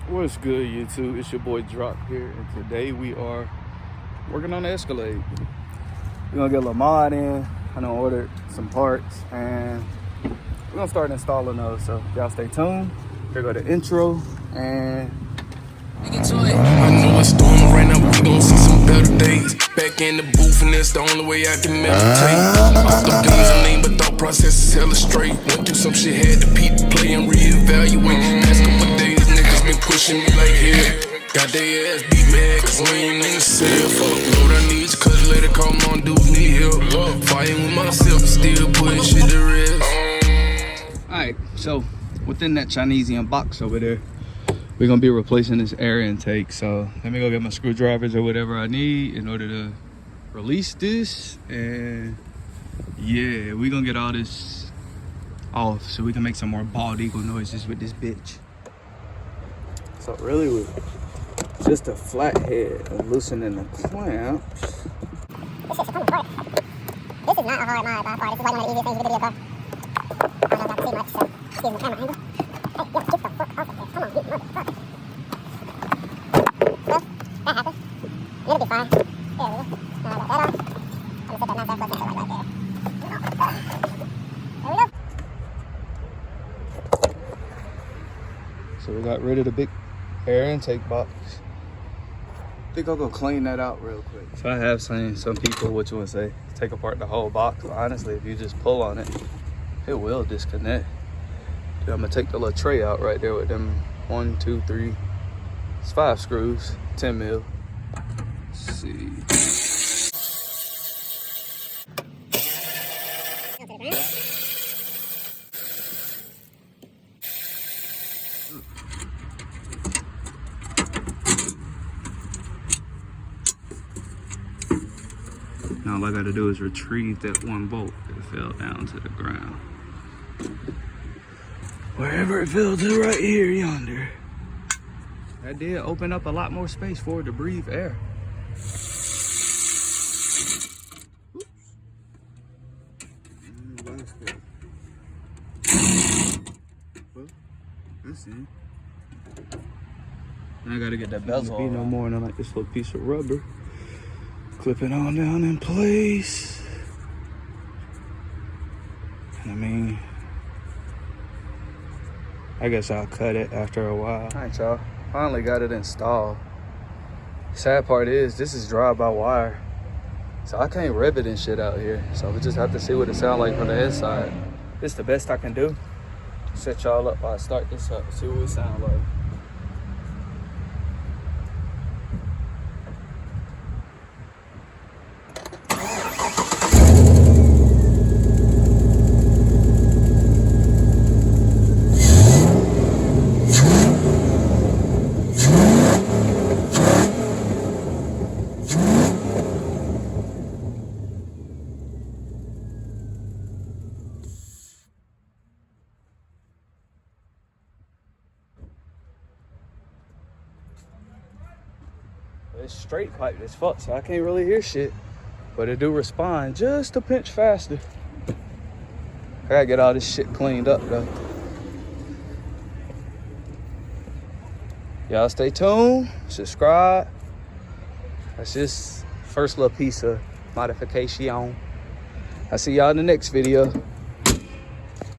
What's good, YouTube? It's your boy Drop here, and today we are working on the Escalade. We're gonna get a little mod in. I done ordered some parts, and we're gonna start installing those. So y'all stay tuned. Here go the intro, and I know it's storming right now, but we gon' see some better days. Back in the booth, and that's the only way I can meditate. Off the beans, I lean, but thought process is hella straight. Went through some shit, had to peep, play, and reevaluate. Past couple days, niggas been pushing me like hell. Got they ass beat mad, cause we ain't in the cell. Fuck, Lord, I need you, cause later call my dudes need help. Fighting with myself, still putting shit to rest. alright, so within that Chinesian box over there, we're gonna be replacing this air intake. So let me go get my screwdrivers or whatever I need in order to release this. And yeah, we're gonna get all this off so we can make some more bald eagle noises with this bitch. So really with just a flat head and loosening the clamps. This shit should come apart. This is not a hard mod by far. This is like one of the easiest things you can do, bro. I don't know too much, so excuse the camera angle. Hey, yo, get the fuck off of there. Come on, you motherfucker. So, that happened. It'll be fine. There we go. Now I got that off. I'm gonna set that knot back like right there. There we go. So we got rid of the big air intake box. I think I'll go clean that out real quick. So I have seen some people, what you would say, take apart the whole box. But honestly, if you just pull on it, it will disconnect. I'm gonna take the little tray out right there with them 1, 2, 3, it's 5 screws, 10 mil. Let's see. Now all I gotta do is retrieve that one bolt that fell down to the ground. Wherever it fell to right here, yonder. That did open up a lot more space for it to breathe air. Oops. Well, that's it. Now I gotta get that bezel. Be no more than like this little piece of rubber. Clip it on down in place. And I mean, I guess I'll cut it after a while. All right, y'all. Finally got it installed. Sad part is, this is drive-by-wire. So I can't rev it and shit out here. So we just have to see what it sounds like from the inside. This is the best I can do. Set y'all up while I start this up. See what it sounds like. It's straight pipe as fuck, so I can't really hear shit. But it do respond just a pinch faster. I gotta get all this shit cleaned up though. Y'all stay tuned, subscribe. That's just first little piece of modification. I'll see y'all in the next video.